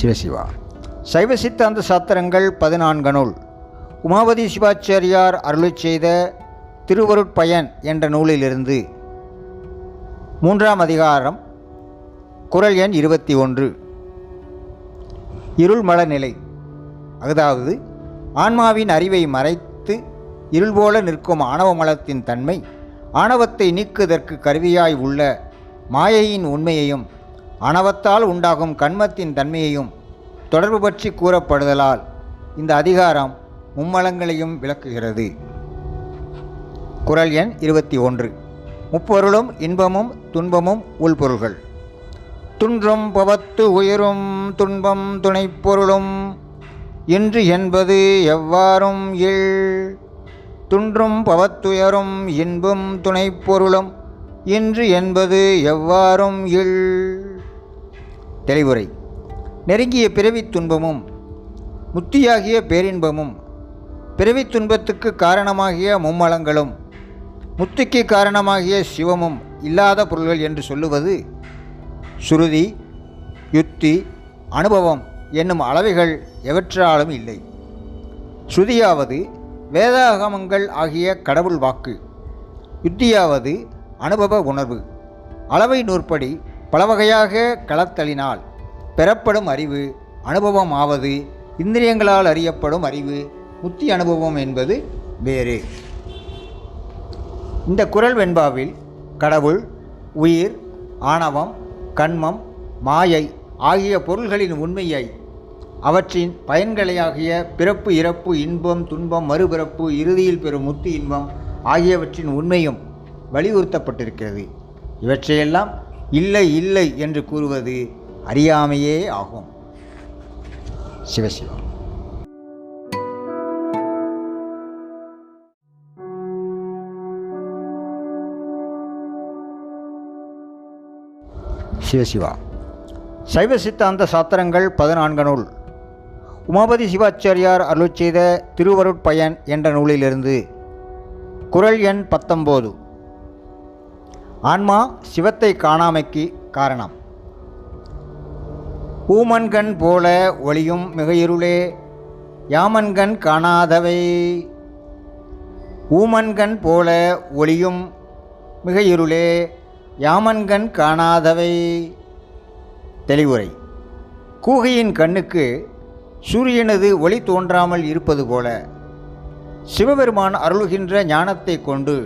சிவசிவா. சைவ சித்தாந்த சாத்திரங்கள் 14 நூல் உமாபதி சிவாச்சாரியார் அருளிச் செய்த திருவருட்பயன் என்ற நூலிலிருந்து 3ஆம் அதிகாரம், குறள் எண் 21. இருள்மல நிலை. அதாவது ஆன்மாவின் அறிவை மறைத்து இருள் போல நிற்கும் ஆணவ மலத்தின் தன்மை, ஆணவத்தை நீக்குவதற்கு கருவியாய் உள்ள மாயையின் உண்மையையும் ஆணவத்தால் உண்டாகும் கண்மத்தின் தன்மையையும் தொடர்பு பற்றி கூறப்படுதலால் இந்த அதிகாரம் மும்மலங்களையும் விளக்குகிறது. குறள் எண் 21. முப்பொருளும் இன்பமும் துன்பமும் உள்பொருள்கள். துன்றும் பவத்து உயிரும் துன்பம் துணைப்பொருளும் இன்று என்பது எவ்வாறும் இல். துன்றும் பவத்துயரும் இன்பும் துணைப்பொருளும் இன்று என்பது எவ்வாறும் இல். தெளிவுரை. நெருங்கிய பிறவித் துன்பமும் முத்தியாகிய பேரின்பமும் பிறவித் துன்பத்துக்கு காரணமாகிய மும்மலங்களும் முத்திக்கு காரணமாகிய சிவமும் இல்லாத பொருள்கள் என்று சொல்லுவது சுருதி, யுத்தி, அனுபவம் என்னும் அளவைகள் எவற்றாலும் இல்லை. ஸ்ருதியாவது வேதாகமங்கள் ஆகிய கடவுள் வாக்கு, யுத்தியாவது அனுபவ உணர்வு. அளவை நூற்படி பல வகையாக களத்தலினால் பெறப்படும் அறிவு அனுபவம் ஆவது இந்திரியங்களால் அறியப்படும் அறிவு முத்தி அனுபவம் என்பது வேறு. இந்த குறள் வெண்பாவில் கடவுள், உயிர், ஆணவம், கண்மம், மாயை ஆகிய பொருள்களின் உண்மையை, அவற்றின் பயன்களையாகிய பிறப்பு, இறப்பு, இன்பம், துன்பம், மறுபிறப்பு, இறுதியில் பெறும் முத்தி இன்பம் ஆகியவற்றின் உண்மையும் வலியுறுத்தப்பட்டிருக்கிறது. இவற்றையெல்லாம் இல்லை இல்லை என்று கூறுவது அறியாமையே ஆகும். சிவசிவா. சிவசிவா. சைவ சித்தாந்த சாத்திரங்கள் 14 நூல் உமாபதி சிவாச்சாரியார் அருளிச் செய்த திருவருட்பயன் என்ற நூலிலிருந்து குறள் எண் 19. ஆன்மா சிவத்தை காணாமைக்கு காரணம். ஊமன்கண் போல ஒளியும் மிக இருளே யாமன்கண் காணாதவை. ஊமன்கண் போல ஒளியும் மிக இருளே யாமன்கண் காணாதவை. தெளிவுரை. கூகையின் கண்ணுக்கு சூரியனது ஒளி தோன்றாமல் இருப்பது போல சிவபெருமான் அருளுகின்ற ஞானத்தை கொண்டு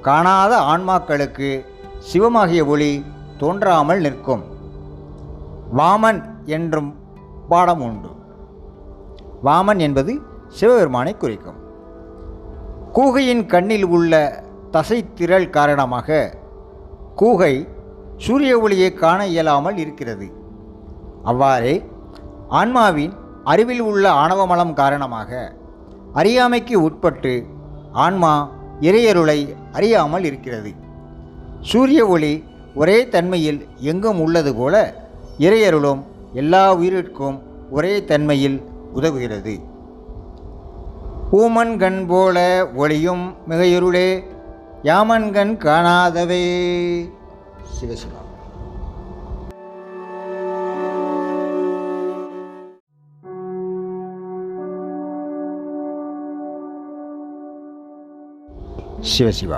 காணாத ஆன்மாக்களுக்கு சிவமாகிய ஒளி தோன்றாமல் நிற்கும். வாமன் என்றும் பாடம் உண்டு. வாமன் என்பது சிவபெருமானை குறிக்கும். கூகையின் கண்ணில் உள்ள தசைத்திரள் காரணமாக கூகை சூரிய ஒளியை காண இயலாமல் இருக்கிறது. அவ்வாறே ஆன்மாவின் அறிவில் உள்ள ஆணவமலம் காரணமாக அறியாமைக்கு உட்பட்டு ஆன்மா இறையருளை அறியாமல் இருக்கிறது. சூரிய ஒளி ஒரே தன்மையில் எங்கும் உள்ளது போல இறையருளும் எல்லா உயிரிற்கும் ஒரே தன்மையில் உதவுகிறது. ஊமன்கண் போல ஒளியும் மிக இருளே யாமன்கண் காணாதவே. சிவசிவா. சிவசிவா.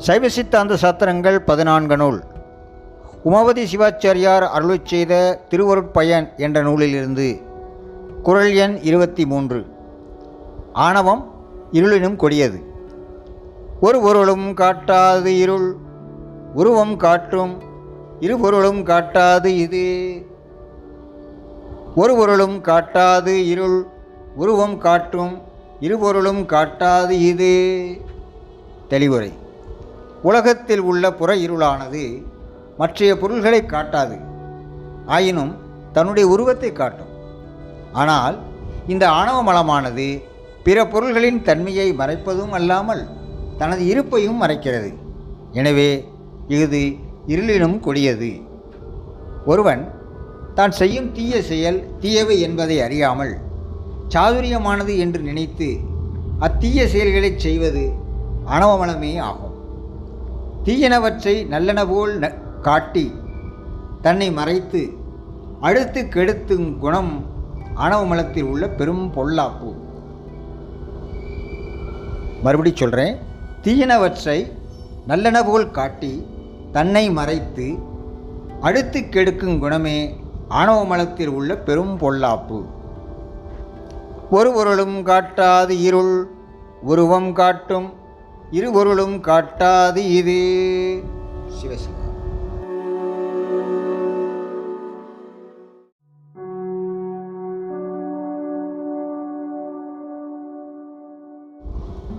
சைவ சித்தாந்த சாத்திரங்கள் 14 நூல் உமாபதி சிவாச்சாரியார் அருளிச் செய்த திருவருட்பயன் என்ற நூலிலிருந்து குறள் எண் 23. ஆணவம் இருளினும் கொடியது. ஒரு பொருளும் காட்டாது இருள் உருவம் காட்டும் இருபொருளும் காட்டாது இது. ஒரு பொருளும் காட்டாது இருள் உருவம் காட்டும் இருபொருளும் காட்டாது இது. தெளிவுரை. உலகத்தில் உள்ள புற இருளானது மற்றைய பொருள்களை காட்டாது, ஆயினும் தன்னுடைய உருவத்தை காட்டும். ஆனால் இந்த ஆணவ மலமானது பிற பொருள்களின் தன்மையை மறைப்பதும் அல்லாமல் தனது இருப்பையும் மறைக்கிறது. எனவே இது இருளினும் கொடியது. ஒருவன் தான் செய்யும் தீய செயல் தீயவை என்பதை அறியாமல் சாதுரியமானது என்று நினைத்து அத்தீய செயல்களை செய்வது ஆணவமலமே ஆகும். தீயனவற்றை நல்லன போல் காட்டி தன்னை மறைத்து அடுத்து கெடுத்தும் குணம் ஆணவமலத்தில் உள்ள பெரும் பொல்லாப்பு. மறுபடி சொல்கிறேன். தீயனவற்றை நல்லன போல் காட்டி தன்னை மறைத்து அடுத்து கெடுக்கும் குணமே ஆணவமலத்தில் உள்ள பெரும் பொல்லாப்பு. ஒரு பொருளும் காட்டாது இருள் உருவம் காட்டும் இருபொருளும் காட்டாது இது. சிவசிவா.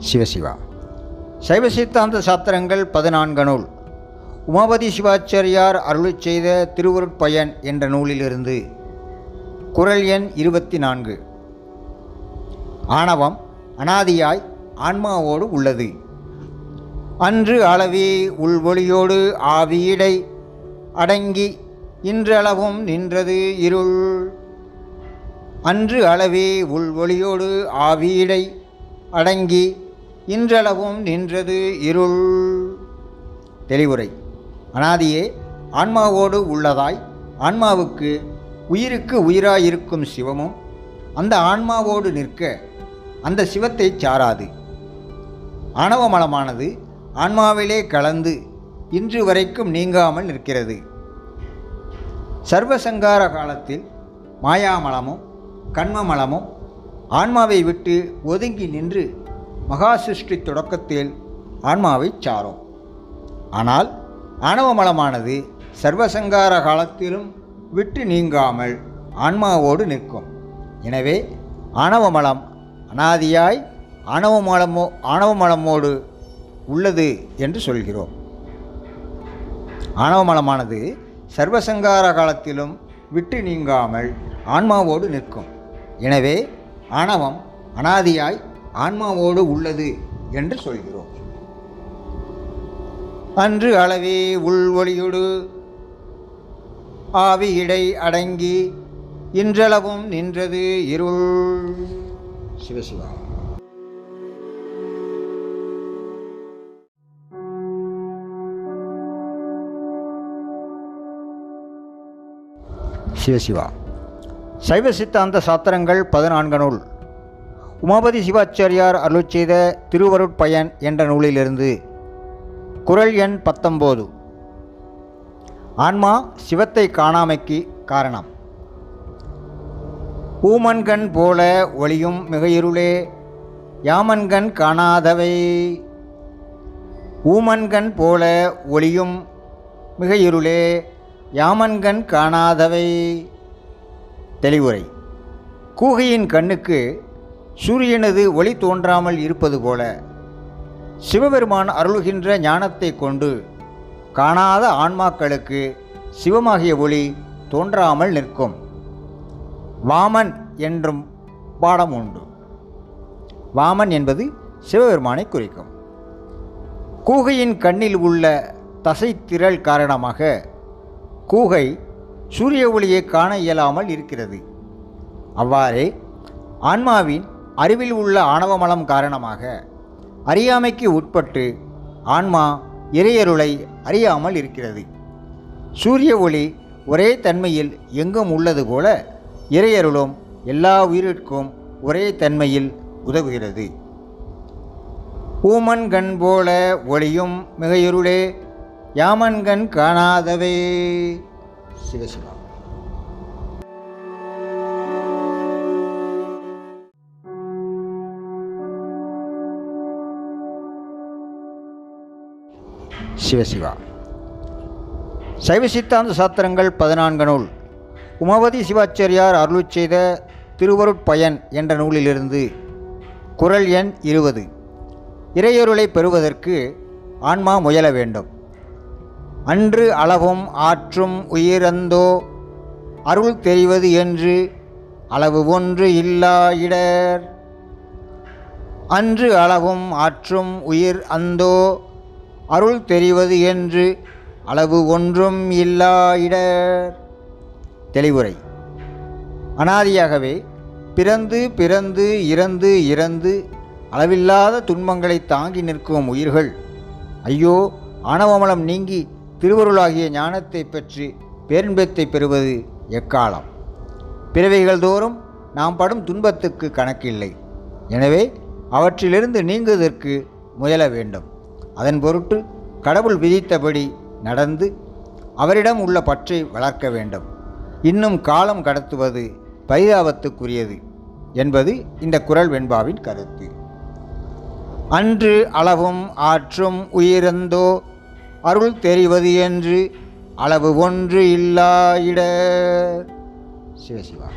சிவசிவா. சைவ சித்தாந்த சாத்திரங்கள் 14 நூல் உமாபதி சிவாச்சாரியார் அருளிச் செய்த திருவருட்பயன் என்ற நூலிலிருந்து குறள் எண் 24. ஆணவம் அனாதியாய் ஆன்மாவோடு உள்ளது. அன்று அளவே உள்வொளியோடு ஆவியிடை அடங்கி இன்றளவும் நின்றது இருள். அன்று அளவே உள்வொளியோடு ஆவியிடை அடங்கி இன்றளவும் நின்றது இருள். தெளிவுரை. அனாதியே ஆன்மாவோடு உள்ளதாய் ஆன்மாவுக்கு உயிருக்கு உயிராயிருக்கும் சிவமும் அந்த ஆன்மாவோடு நிற்க அந்த சிவத்தை சாராது. ஆணவமலமானது ஆன்மாவிலே கலந்து இன்று வரைக்கும் நீங்காமல் நிற்கிறது. சர்வசங்கார காலத்தில் மாயாமலமும் கண்மமலமும் ஆன்மாவை விட்டு ஒதுங்கி நின்று மகா சிருஷ்டி தொடக்கத்தில் ஆன்மாவை சாரும். ஆனால் ஆணவமலமானது சர்வசங்கார காலத்திலும் விட்டு நீங்காமல் ஆன்மாவோடு நிற்கும். எனவே ஆணவமலம் அனாதியாய் ஆணவமலமோடு உள்ளது என்று சொல்கிறோம். ஆணவமலமானது சர்வசங்கார காலத்திலும் விட்டு நீங்காமல் ஆன்மாவோடு நிற்கும். எனவே ஆணவம் அனாதியாய் ஆன்மாவோடு உள்ளது என்று சொல்கிறோம். அன்று அளவே உள்வொளியோடு ஆவியிடை அடங்கி இன்றளவும் நின்றது இருள். சிவசிவா. சிவசிவா. சைவ சித்தாந்த சாத்திரங்கள் 14 நூல் உமாபதி சிவாச்சாரியார் அருளிச் செய்த திருவருட்பயன் என்ற நூலிலிருந்து குறள் எண் 19. ஆன்மா சிவத்தை காணாமைக்கு காரணம். ஊமன்கண் போல ஒளியும் மிக இருளே யாமன்கண் காணாதவை. ஊமன்கண் போல ஒளியும் மிக இருளே யாமன்கண் காணாதவை. தெளிவுரை. கூகையின் கண்ணுக்கு சூரியனது ஒளி தோன்றாமல் இருப்பது போல சிவபெருமான் அருள்கின்ற ஞானத்தை கொண்டு காணாத ஆன்மாக்களுக்கு சிவமாகிய ஒளி தோன்றாமல் நிற்கும். வாமன் என்றும் பாடம் உண்டு. வாமன் என்பது சிவபெருமானை குறிக்கும். கூகையின் கண்ணில் உள்ள தசைத்திரள் காரணமாக கூகை சூரிய ஒளியை காண இயலாமல் இருக்கிறது. அவ்வாறே ஆன்மாவின் அறிவில் உள்ள ஆணவமலம் காரணமாக அறியாமைக்கு உட்பட்டு ஆன்மா இறையருளை அறியாமல் இருக்கிறது. சூரிய ஒளி ஒரே தன்மையில் எங்கும் உள்ளது போல இறையருளும் எல்லா உயிரிற்கும் ஒரே தன்மையில் உதவுகிறது. ஊமன்கண் போல ஒளியும் மிக இருளே யாமன்கண் காணாதவே. சிவசிவா. சிவசிவா. சைவ சித்தாந்த சாத்திரங்கள் 14 நூல் உமாபதி சிவாச்சாரியார் அருளிச் செய்த திருவருட்பயன் என்ற நூலிலிருந்து குறள் எண் 20. இறையருளை பெறுவதற்கு ஆன்மா முயல வேண்டும். அன்று அளவும் ஆற்றும் உயிரந்தோ அருள் தெரிவது என்று அளவு ஒன்று இல்லா இடர். அன்று அளவும் ஆற்றும் உயிர் அந்தோ அருள் தெரிவது என்று அளவு ஒன்றும் இல்லா இடர். தெளிவுரை. அனாதியாகவே பிறந்து பிறந்து இறந்து இறந்து அளவில்லாத துன்பங்களை தாங்கி நிற்கும் உயிர்கள் ஐயோ ஆணவமலம் நீங்கி திருவருளாகிய ஞானத்தை பெற்று பேரின்பத்தை பெறுவது எக்காலம். பிறவிகள் தோறும் நாம் படும் துன்பத்துக்கு கணக்கில்லை. எனவே அவற்றிலிருந்து நீங்குவதற்கு முயல வேண்டும். அதன் பொருட்டு கடவுள் விதித்தபடி நடந்து அவரிடம் உள்ள பற்றை வளர்க்க வேண்டும். இன்னும் காலம் கடத்துவது பரிதாபத்துக்குரியது என்பது இந்த குறள் வெண்பாவின் கருத்து. அன்று அளவும் ஆற்றும் உயிரந்தோ அருள் தெரிவது என்று அளவு ஒன்று இல்லாயிட. சிவசிவா.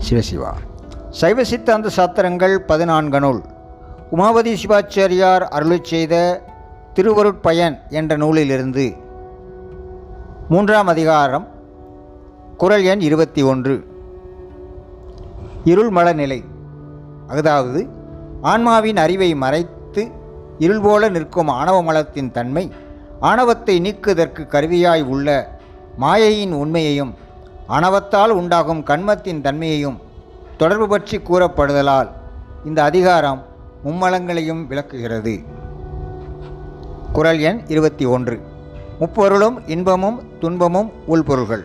சிவசிவா. சைவ சித்தாந்த சாத்திரங்கள் 14 நூல் உமாபதி சிவாச்சாரியார் அருளிச் செய்த திருவருட்பயன் என்ற நூலிலிருந்து 3ஆம் அதிகாரம் குறள் எண் 21. இருள்மல நிலை. அதாவது ஆன்மாவின் அறிவை மறைத்து இருள் போல நிற்கும் ஆணவ மலத்தின் தன்மை, ஆணவத்தை நீக்குவதற்கு கருவியாய் உள்ள மாயையின் உண்மையையும் ஆணவத்தால் உண்டாகும் கண்மத்தின் தன்மையையும் தொடர்பு பற்றி கூறப்படுதலால் இந்த அதிகாரம் மும்மலங்களையும் விளக்குகிறது. குறள் எண் 21. முப்பொருளும் இன்பமும் துன்பமும் உள்பொருள்கள்.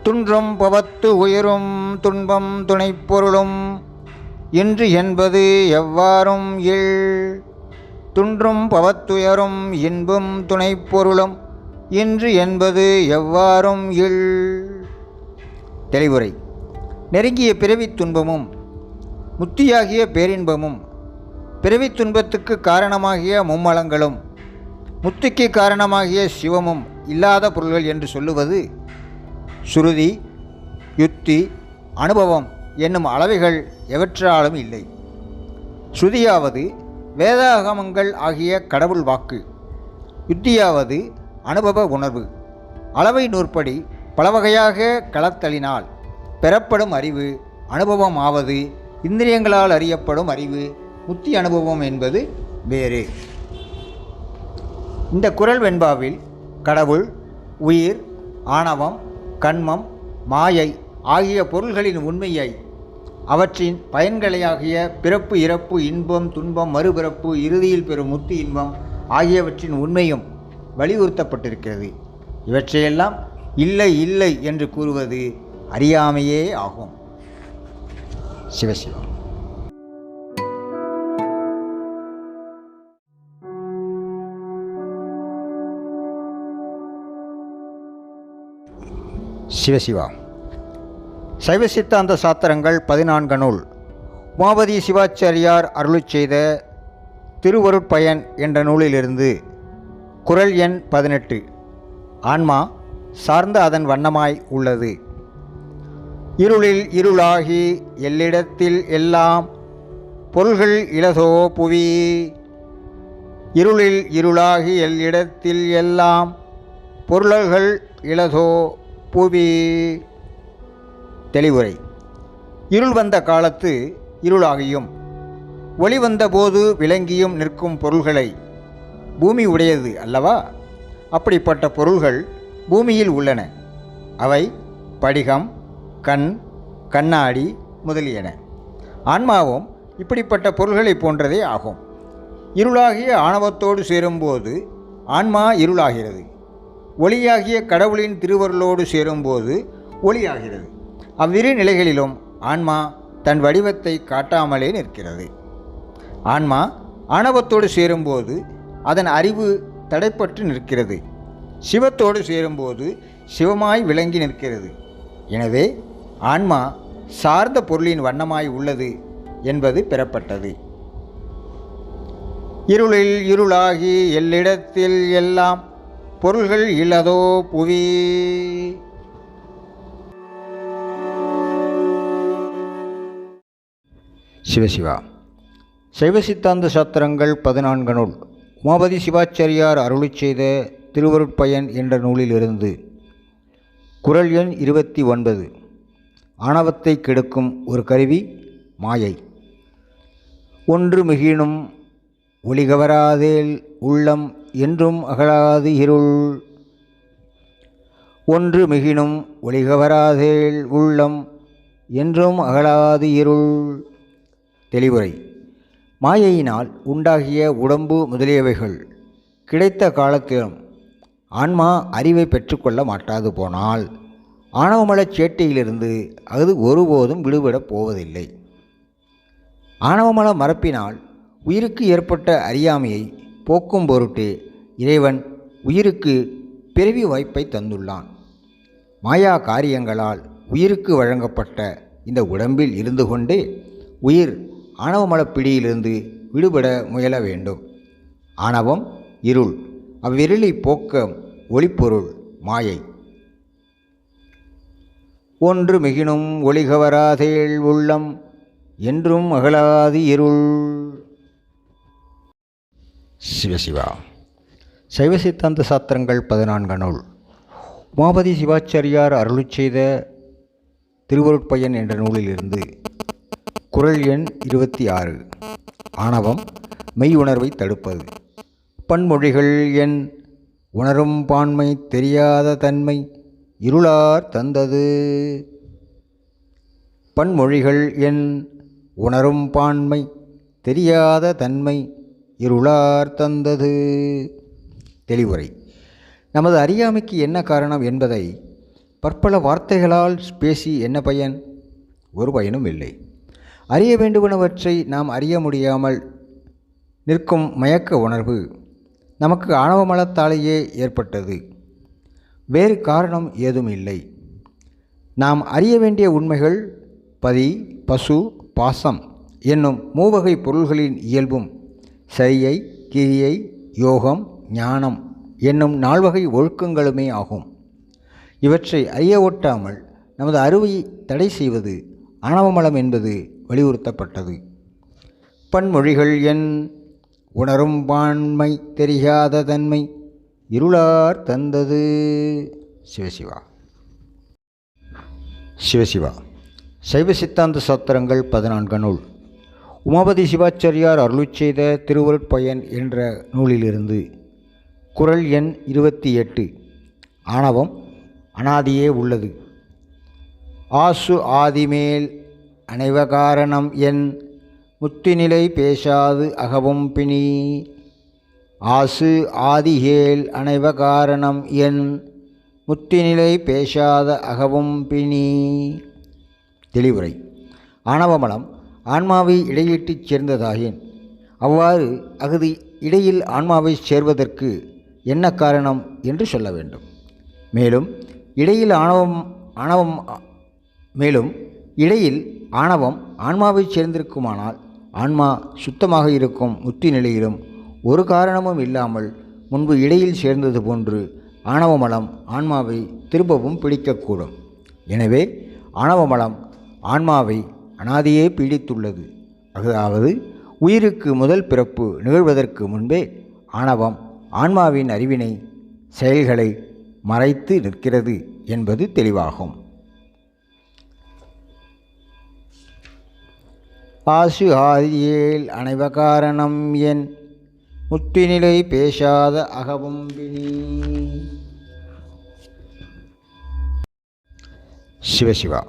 துன்றும் பவத்து உயிரும் துன்பம் துணைப்பொருளும் இன்று என்பது எவ்வாறும் இல். துன்றும் பவத்துயரும் இன்பும் துணைப்பொருளும் இன்று என்பது எவ்வாறும் இல். தெளிவுரை. நெருங்கிய பிறவித் துன்பமும் முத்தியாகிய பேரின்பமும் பிறவித் துன்பத்துக்கு காரணமாகிய மும்மலங்களும் முத்திக்கு காரணமாகிய சிவமும் இல்லாத பொருள்கள் என்று சொல்லுவது சுருதி, யுத்தி, அனுபவம் என்னும் அளவைகள் எவற்றாலும் இல்லை. ஸ்ருதியாவது வேதாகமங்கள் ஆகிய கடவுள் வாக்கு, யுத்தியாவது அனுபவ உணர்வு. அளவை நூற்படி பலவகையாக கலத்தலினால் பெறப்படும் அறிவு அனுபவம் ஆவது இந்திரியங்களால் அறியப்படும் அறிவு முத்தி அனுபவம் என்பது வேறு. இந்த குறள் வெண்பாவில் கடவுள், உயிர், ஆணவம், கண்மம், மாயை ஆகிய பொருள்களின் உண்மையை, அவற்றின் பயன்களையாகிய பிறப்பு, இறப்பு, இன்பம், துன்பம், மறுபிறப்பு, இறுதியில் பெறும் முத்தி இன்பம் ஆகியவற்றின் உண்மையும் வலியுறுத்தப்பட்டிருக்கிறது. இவற்றையெல்லாம் இல்லை இல்லை என்று கூறுவது அறியாமையே ஆகும். சிவசிவம். சிவசிவா. சைவ சித்தாந்த சாத்திரங்கள் 14 நூல் உமாபதி சிவாச்சாரியார் அருளிச் செய்த திருவருட்பயன் என்ற நூலிலிருந்து குறள் எண் 18. ஆன்மா சார்ந்த அதன் வண்ணமாய் உள்ளது. இருளில் இருளாகி எல்லிடத்தில் எல்லாம் பொருள்கள் இலதோ புவி. இருளில் இருளாகி எல்லிடத்தில் எல்லாம் பொருள்கள் இலதோ புவி. தெளிவுரை. இருள் வந்த காலத்து இருளாகியும் ஒளி வந்தபோது விளங்கியும் நிற்கும் பொருள்களை பூமி உடையது அல்லவா? அப்படிப்பட்ட பொருள்கள் பூமியில் உள்ளன. அவை படிகம், கண், கண்ணாடி முதலியன. ஆன்மாவும் இப்படிப்பட்ட பொருள்களை போன்றதே ஆகும். இருளாகிய ஆணவத்தோடு சேரும்போது ஆன்மா இருளாகிறது. ஒளியாகிய கடவுளின் திருவருளோடு சேரும்போது ஒளியாகிறது. அவ்விரு நிலைகளிலும் ஆன்மா தன் வடிவத்தை காட்டாமலே நிற்கிறது. ஆன்மா ஆணவத்தோடு சேரும்போது அதன் அறிவு தடைப்பட்டு நிற்கிறது. சிவத்தோடு சேரும்போது சிவமாய் விளங்கி நிற்கிறது. எனவே ஆன்மா சார்ந்த பொருளின் வண்ணமாய் உள்ளது என்பது பெறப்பட்டது. இருளில் இருளாகி எல்லிடத்தில் எல்லாம் பொருள்கள் இலதோ புவி. சிவசிவா. சைவ சித்தாந்த சாத்திரங்கள் 14 நூல் உமாபதி சிவாச்சாரியார் அருளிச் செய்த திருவருட்பயன் என்ற நூலிலிருந்து குறள் எண் 29. ஆணவத்தை கெடுக்கும் ஒரு கருவி மாயை. ஒன்று மிகினும் ஒளிகவராதேல் உள்ளம் என்றும் அகலாது இருள். ஒன்று மிகினும் ஒளிகவராதேல் உள்ளம் என்றும் அகலாது இருள். தெளிவுரை. மாயையினால் உண்டாகிய உடம்பு முதலியவைகள் கிடைத்த காலத்திலும் ஆன்மா அறிவை பெற்றுக்கொள்ள மாட்டாது போனால் ஆணவமலச் சேட்டையிலிருந்து அது ஒருபோதும் விடுபடப் போவதில்லை. ஆணவமல மறப்பினால் உயிருக்கு ஏற்பட்ட அறியாமையை போக்கும் பொருட்டே இறைவன் உயிருக்கு பிறவி வாய்ப்பை தந்துள்ளான். மாயா காரியங்களால் உயிருக்கு வழங்கப்பட்ட இந்த உடம்பில் இருந்து கொண்டே உயிர் ஆணவமலப் பிடியிலிருந்து விடுபட முயல வேண்டும். ஆணவம் இருள், அவ்விருளை போக்க ஒளிப்பொருள் மாயை. ஒன்று மிகினும் ஒளிகவராதேள் உள்ளம் என்றும் அகலாது இருள். சிவசிவா. சைவ சித்தாந்த சாத்திரங்கள் 14 நூல். உமாபதி சிவாச்சாரியார் அருளிச் செய்த திருவருட்பயன் என்ற நூலிலிருந்து குறள் எண் 26. ஆணவம் மெய் உணர்வை தடுப்பது. பன்மொழிகள் எண் உணரும் பான்மை தெரியாத தன்மை இருளார் தந்தது. பன்மொழிகள் எண் உணரும் பான்மை தெரியாத தன்மை இருளார் தந்தது. தெளிவுரை. நமது அறியாமைக்கு என்ன காரணம் என்பதை பற்பல வார்த்தைகளால் பேசி என்ன பயன்? ஒரு பயனும் இல்லை. அறிய வேண்டுவனவற்றை நாம் அறிய முடியாமல் நிற்கும் மயக்க உணர்வு நமக்கு ஆணவமலத்தாலேயே ஏற்பட்டது. வேறு காரணம் ஏதும் இல்லை. நாம் அறிய வேண்டிய உண்மைகள் பதி, பசு, பாசம் என்னும் மூவகை பொருள்களின் இயல்பும் சரியை, கிரியை, யோகம், ஞானம் என்னும் 4 வகை ஒழுக்கங்களுமே ஆகும். இவற்றை அறிய ஒட்டாமல் நமது அறிவை தடை செய்வது ஆணவமலம் என்பது வலியுறுத்தப்பட்டது. பன்மொழிகள் எண் உணரும் பான்மை தெரியாத தன்மை இருளார் தந்தது. சிவசிவா. சிவசிவா. சைவ சித்தாந்த சாத்திரங்கள் 14 நூல். உமாபதி சிவாச்சாரியார் அருளிச் செய்த திருவருட்பயன் என்ற நூலிலிருந்து குறள் எண் 28. ஆணவம் அனாதியே உள்ளது. ஆசு ஆதிமேல் அனைவகாரணம் என் முத்திநிலை பேசாது அகவும் பிணி. ஆசு ஆதிகேல் அனைவகாரணம் என் முத்திநிலை பேசாத அகவும் பிணி. தெளிவுரை. ஆணவமலம் ஆன்மாவை இடையிட்டுச் சேர்ந்ததாயின் அவ்வாறு அஃது இடையில் ஆன்மாவை சேர்வதற்கு என்ன காரணம் என்று சொல்ல வேண்டும். மேலும் இடையில் ஆணவம் ஆன்மாவை சேர்ந்திருக்குமானால் ஆன்மா சுத்தமாக இருக்கும் முத்தி நிலையிலும் ஒரு காரணமும் இல்லாமல் முன்பு இடையில் சேர்ந்தது போன்று ஆணவமலம் ஆன்மாவை திரும்பவும் பிடிக்கக்கூடும். எனவே ஆணவமலம் ஆன்மாவை அனாதியே பீடித்துள்ளது. அதாவது உயிருக்கு முதல் பிறப்பு நிகழ்வதற்கு முன்பே ஆணவம் ஆன்மாவின் அறிவினை செயல்களை மறைத்து நிற்கிறது என்பது தெளிவாகும். ஆசு ஆதியேல் அனைவகாரணம் என் முத்திநிலை பேசாத அகவும் பிணி. சிவசிவா.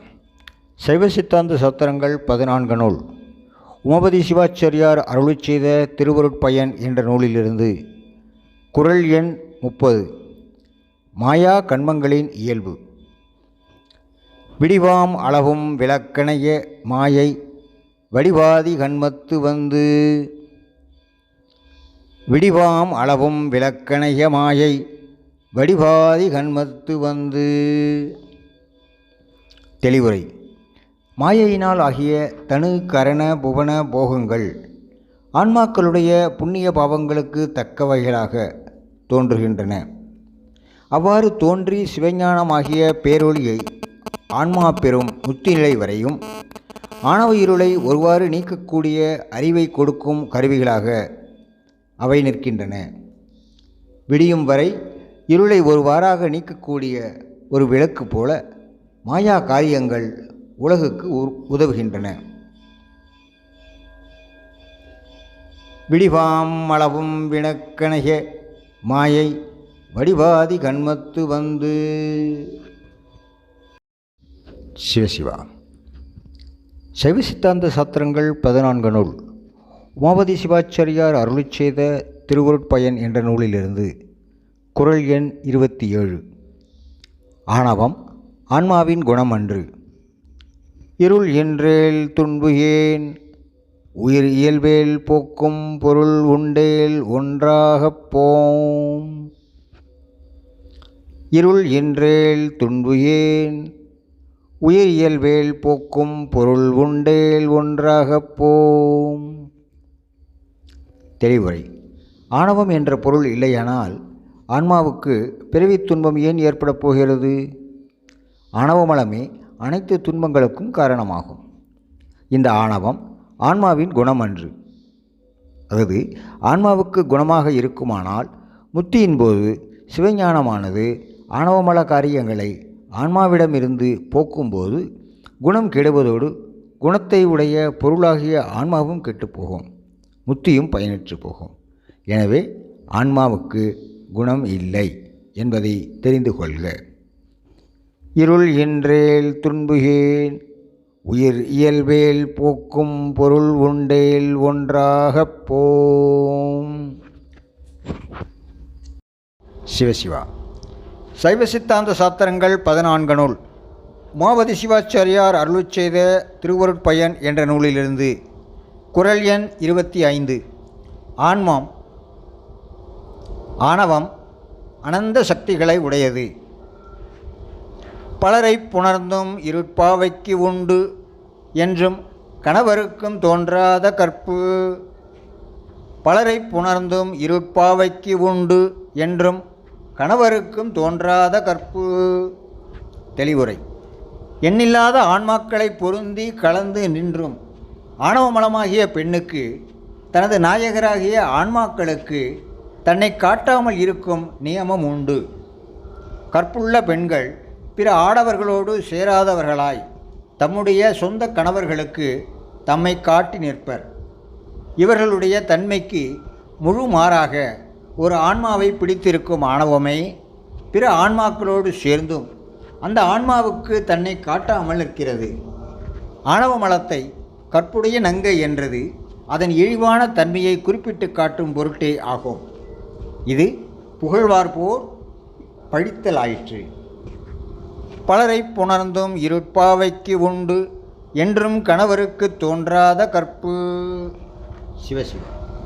சைவ சித்தாந்த சாத்திரங்கள் 14 நூல். உமாபதி சிவாச்சாரியார் அருளிச் செய்த திருவருட்பயன் என்ற நூலிலிருந்து குறள் எண் 30. மாயா கண்மங்களின் இயல்பு. விடிவாம் அளவும் விளக்கணைய மாயை வடிவாதி கண்மத்து வந்து. விடிவாம் அளவும் விளக்கணைய மாயை வடிவாதி கண்மத்து வந்து. தெளிவுரை. மாயையினால் ஆகிய தனு கரண புவன போகங்கள் ஆன்மாக்களுடைய புண்ணிய பாவங்களுக்கு தக்கவைகளாக தோன்றுகின்றன. அவ்வாறு தோன்றி சிவஞானமாகிய பேரொளியை ஆன்மா பெறும் முத்திநிலை வரையும் ஆணவ இருளை ஒருவாறு நீக்கக்கூடிய அறிவை கொடுக்கும் கருவிகளாக அவை நிற்கின்றன. விடியும் வரை இருளை ஒருவாறாக நீக்கக்கூடிய ஒரு விளக்கு போல மாயா காரியங்கள் உலகுக்கு உதவுகின்றன. விடிவாம் அளவும் விளக்கணைய மாயை வடிவாதி கண்மத்து வந்து. சிவசிவா. சைவ சித்தாந்த சாத்திரங்கள் 14 நூல் உமாபதி சிவாச்சாரியார் அருளிச் செய்த திருவருட்பயன் என்ற நூலிலிருந்து குறள் எண் 27. ஆணவம் ஆன்மாவின் குணம் அன்று. இருள் என்றேல் துன்பு ஏன், உயிர் இயல்பேல் போக்கும் பொருள் உண்டேல் ஒன்றாகப் போம். இருள் என்றேல் துன்பு ஏன், உயிர் இயல்பேல் போக்கும் பொருள் உண்டேல் ஒன்றாகப் போம். தெளிவுரை. ஆணவம் என்ற பொருள் இல்லையானால் ஆன்மாவுக்கு பிறவித் துன்பம் ஏன் ஏற்படப் போகிறது? ஆணவமலமே அனைத்து துன்பங்களுக்கும் காரணமாகும். இந்த ஆணவம் ஆன்மாவின் குணம் அன்று. அதாவது ஆன்மாவுக்கு குணமாக இருக்குமானால் முத்தியின் போது சிவஞானமானது ஆணவமல காரியங்களை ஆன்மாவிடமிருந்து போக்கும்போது குணம் கெடுவதோடு குணத்தை உடைய பொருளாகிய ஆன்மாவும் கெட்டுப்போகும், முத்தியும் பயனற்று போகும். எனவே ஆன்மாவுக்கு குணம் இல்லை என்பதை தெரிந்து கொள்க. இருள் என்றேல் துன்பு ஏன், உயிர் இயல்பேல் போக்கும் பொருள் உண்டேல் ஒன்றாகப் போம். சிவசிவா. சைவ சித்தாந்த சாத்திரங்கள் 14 நூல் உமாபதி சிவாச்சாரியார் அருளிச் செய்த திருவருட்பயன் என்ற நூலிலிருந்து குறள் எண் 25. ஆணவம் அனந்த சக்திகளை உடையது. பலரை புணர்ந்தும் இருட்பாவைக்கு உண்டு என்றும் கணவருக்கும் தோன்றாத கற்பு. பலரை புணர்ந்தும் இருட்பாவைக்கு உண்டு என்றும் கணவருக்கும் தோன்றாத கற்பு. தெளிவுரை. எண்ணில்லாத ஆன்மாக்களை பொருந்தி கலந்து நின்றும் ஆணவமலமாகிய பெண்ணுக்கு தனது நாயகராகிய ஆன்மாக்களுக்கு தன்னை காட்டாமல் இருக்கும் நியமம் உண்டு. கற்புள்ள பெண்கள் பிற ஆடவர்களோடு சேராதவர்களாய் தம்முடைய சொந்த கணவர்களுக்கு தம்மை காட்டி நிற்பர். இவர்களுடைய தன்மைக்கு முழு மாறாக ஒரு ஆன்மாவை பிடித்திருக்கும் ஆணவமே பிற ஆன்மாக்களோடு சேர்ந்தும் அந்த ஆன்மாவுக்கு தன்னை காட்டாமல் இருக்கிறது. ஆணவ மலத்தை கற்புடைய நங்கை என்றது அதன் இழிவான தன்மையை குறிப்பிட்டு காட்டும் பொருட்டே ஆகும். இது புகழ்வார்போர் பழித்தலாயிற்று. பலரை புணர்ந்தும் இருட்பாவைக்கு உண்டு என்றும் கணவருக்கு தோன்றாத கற்பு. சிவசிவா.